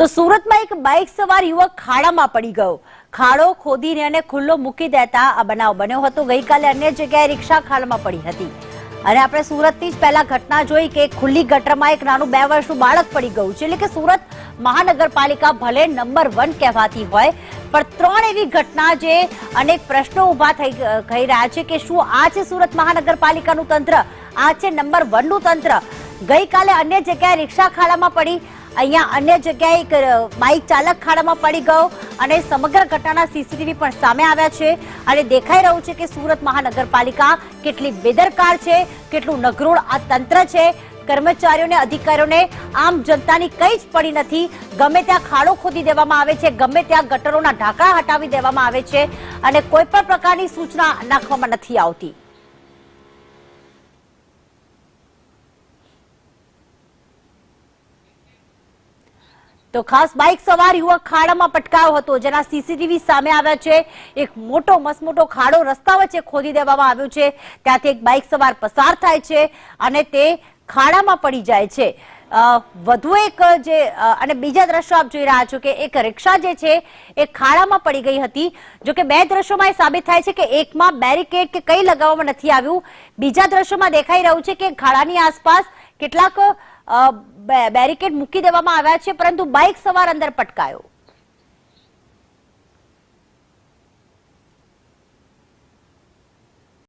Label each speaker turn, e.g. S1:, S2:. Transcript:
S1: તો સુરતમાં એક બાઇક સવાર યુવક ખાડામાં પડી ગયો. ખાડો ખોદીને અને ખુલ્લો મૂકી દેતા આ બનાવ બન્યો હતો. ગઈકાલે અન્ય જગ્યાએ રિક્ષા ખાડામાં પડી હતી અને આપણે સુરતથી જ પહેલા ઘટના જોઈ કે ખુલ્લી ગટરમાં એક નાનું 2 વર્ષનું બાળક પડી ગયું છે. એટલે કે સુરત મહાનગરપાલિકા ભલે નંબર 1 કહેવાતી હોય, પણ 3 એવી ઘટના જે અનેક પ્રશ્નો ઉભા થઈ રહ્યા છે કે શું આ છે સુરત મહાનગરપાલિકાનું તંત્ર, આ છે નંબર 1 નું તંત્ર. ગઈકાલે અન્ય જગ્યાએ રિક્ષા ખાડામાં પડી, અહીંયા અન્ય જગ્યાએ એક બાઇક ચાલક ખાડામાં પડી ગયો અને સમગ્ર ઘટનાના સીસીટીવી પણ સામે આવ્યા છે અને દેખાઈ રહ્યું છે કે સુરત મહાનગરપાલિકા કેટલી બેદરકાર છે, કેટલું નગરોળ આ તંત્ર છે. કર્મચારીઓને, અધિકારીઓને, આમ જનતાની કંઈ જ પડી નથી. ગમે ત્યાં ખાડો ખોદી દેવામાં આવે છે, ગમે ત્યાં ગટરોના ઢાંકણા હટાવી દેવામાં આવે છે અને કોઈ પણ પ્રકારની સૂચના નાખવામાં નથી આવતી. તો ખાસ બાઇક સવાર યુવક ખાડામાં પટકાયો હતો, જેના સીસીટીવી સામે આવ્યા છે. એક મોટો મસમોટો ખાડો રસ્તા વચ્ચે ખોદી દેવામાં આવ્યો છે. ત્યાંથી એક બાઇક સવાર પસાર થાય છે અને તે ખાડામાં પડી જાય છે. વધુ એક જે અને બીજા દ્રશ્યો આપ જોઈ રહ્યા છો કે એક રિક્ષા જે છે એ ખાડામાં પડી ગઈ હતી. જો કે 2 દ્રશ્યોમાં એ સાબિત થાય છે કે એકમાં બેરિકેડ કે કંઈ લગાવવામાં નથી આવ્યું, બીજા દ્રશ્યોમાં દેખાઈ રહ્યું છે કે ખાડાની આસપાસ કેટલાક બેરિકેડ મૂકી દેવામાં આવ્યા છે, પરંતુ બાઇક સવાર અંદર પટકાયો.